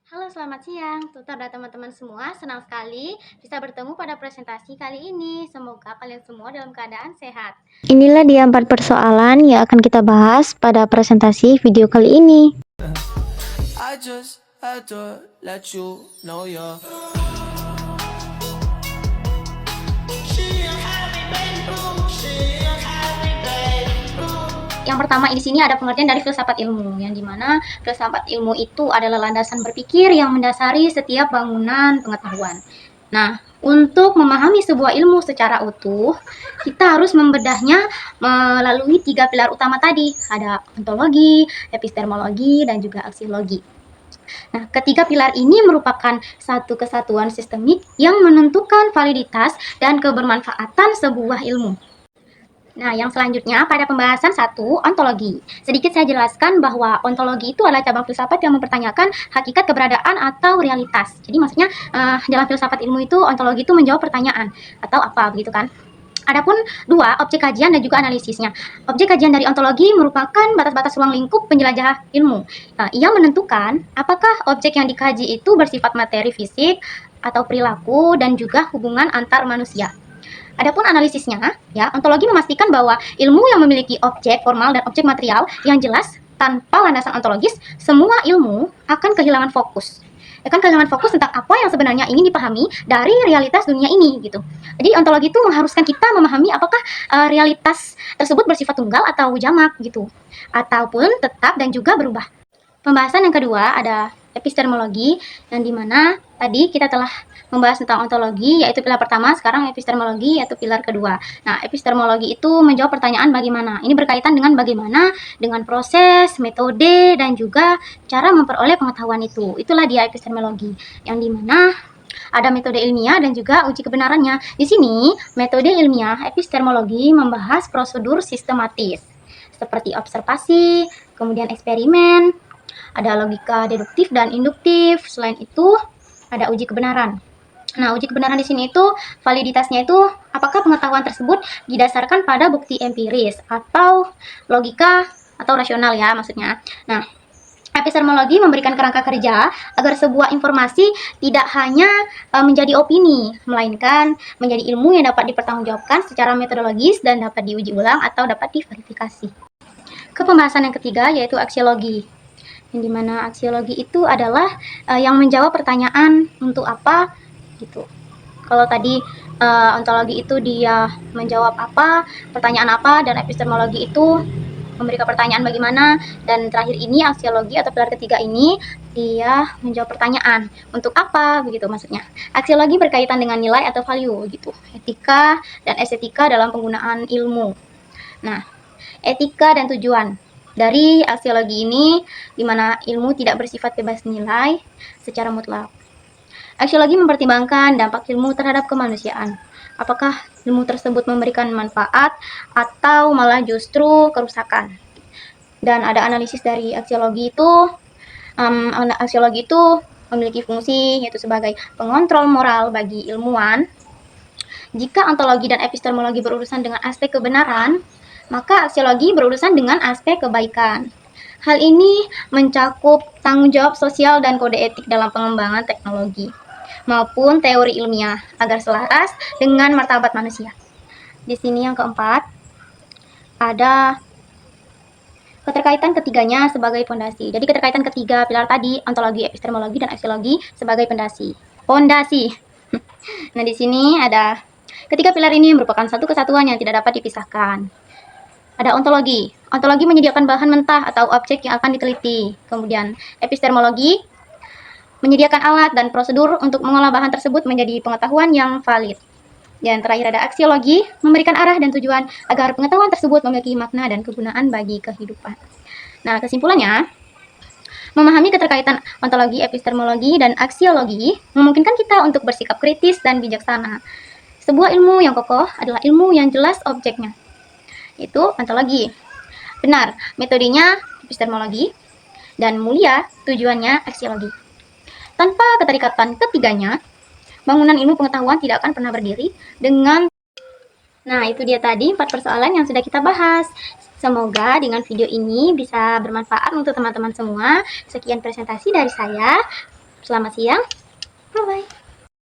Halo, selamat siang, tutor dan teman-teman semua. Senang sekali bisa bertemu pada presentasi kali ini. Semoga kalian semua dalam keadaan sehat. Inilah dia 4 persoalan yang akan kita bahas pada presentasi video kali ini. I just had to let you know you're Yang pertama di sini ada pengertian dari filsafat ilmu, yang dimana filsafat ilmu itu adalah landasan berpikir yang mendasari setiap bangunan pengetahuan. Nah, untuk memahami sebuah ilmu secara utuh, kita harus membedahnya melalui 3 pilar utama tadi. Ada ontologi, epistemologi, dan juga aksiologi. Nah, ketiga pilar ini merupakan satu kesatuan sistemik yang menentukan validitas dan kebermanfaatan sebuah ilmu. Nah, yang selanjutnya pada pembahasan 1, ontologi. Sedikit saya jelaskan bahwa ontologi itu adalah cabang filsafat yang mempertanyakan hakikat keberadaan atau realitas. Jadi maksudnya dalam filsafat ilmu itu ontologi itu menjawab pertanyaan atau apa begitu kan. Adapun 2, objek kajian dan juga analisisnya. Objek kajian dari ontologi merupakan batas-batas ruang lingkup penjelajah ilmu. Nah, ia menentukan apakah objek yang dikaji itu bersifat materi fisik atau perilaku dan juga hubungan antar manusia. Adapun analisisnya, ya, ontologi memastikan bahwa ilmu yang memiliki objek formal dan objek material yang jelas tanpa landasan ontologis, semua ilmu akan kehilangan fokus. Akan kehilangan fokus tentang apa yang sebenarnya ingin dipahami dari realitas dunia ini gitu. Jadi ontologi itu mengharuskan kita memahami apakah realitas tersebut bersifat tunggal atau jamak gitu, ataupun tetap dan juga berubah. Pembahasan yang kedua ada epistemologi, yang dimana tadi kita telah membahas tentang ontologi, yaitu pilar pertama, sekarang epistemologi, yaitu pilar kedua. Nah, epistemologi itu menjawab pertanyaan bagaimana. Ini berkaitan dengan bagaimana, dengan proses, metode, dan juga cara memperoleh pengetahuan itu. Itulah dia epistemologi, yang dimana ada metode ilmiah dan juga uji kebenarannya. Di sini, metode ilmiah epistemologi membahas prosedur sistematis, seperti observasi, kemudian eksperimen, ada logika deduktif dan induktif. Selain itu, ada uji kebenaran. Nah, uji kebenaran di sini itu validitasnya itu apakah pengetahuan tersebut didasarkan pada bukti empiris atau logika atau rasional ya maksudnya. Nah, epistemologi memberikan kerangka kerja agar sebuah informasi tidak hanya menjadi opini, melainkan menjadi ilmu yang dapat dipertanggungjawabkan secara metodologis dan dapat diuji ulang atau dapat diverifikasi. Ke pembahasan yang ketiga yaitu aksiologi, yang dimana aksiologi itu adalah yang menjawab pertanyaan untuk apa gitu. Kalau tadi ontologi itu dia menjawab apa, pertanyaan apa, dan epistemologi itu memberikan pertanyaan bagaimana, dan terakhir ini aksiologi atau pilar ketiga ini dia menjawab pertanyaan untuk apa begitu maksudnya. Aksiologi berkaitan dengan nilai atau value gitu, etika dan estetika dalam penggunaan ilmu. Nah, etika dan tujuan dari aksiologi ini di mana ilmu tidak bersifat bebas nilai secara mutlak. Aksiologi mempertimbangkan dampak ilmu terhadap kemanusiaan. Apakah ilmu tersebut memberikan manfaat atau malah justru kerusakan. Dan ada analisis dari aksiologi itu. Aksiologi itu memiliki fungsi yaitu sebagai pengontrol moral bagi ilmuwan. Jika ontologi dan epistemologi berurusan dengan aspek kebenaran, maka aksiologi berurusan dengan aspek kebaikan. Hal ini mencakup tanggung jawab sosial dan kode etik dalam pengembangan teknologi maupun teori ilmiah agar selaras dengan martabat manusia. Di sini yang keempat ada keterkaitan ketiganya sebagai fondasi. Jadi keterkaitan ketiga pilar tadi, ontologi, epistemologi, dan aksiologi sebagai fondasi. Nah, di sini ada ketiga pilar ini merupakan satu kesatuan yang tidak dapat dipisahkan. Ada ontologi. Ontologi menyediakan bahan mentah atau objek yang akan diteliti. Kemudian epistemologi menyediakan alat dan prosedur untuk mengolah bahan tersebut menjadi pengetahuan yang valid. Dan terakhir ada aksiologi, memberikan arah dan tujuan agar pengetahuan tersebut memiliki makna dan kegunaan bagi kehidupan. Nah, kesimpulannya, memahami keterkaitan ontologi, epistemologi, dan aksiologi memungkinkan kita untuk bersikap kritis dan bijaksana. Sebuah ilmu yang kokoh adalah ilmu yang jelas objeknya. Itu ontologi. Benar, metodenya epistemologi, dan mulia tujuannya aksiologi. Tanpa keterikatan ketiganya, bangunan ilmu pengetahuan tidak akan pernah berdiri dengan. Nah, itu dia tadi 4 persoalan yang sudah kita bahas. Semoga dengan video ini bisa bermanfaat untuk teman-teman semua. Sekian presentasi dari saya. Selamat siang.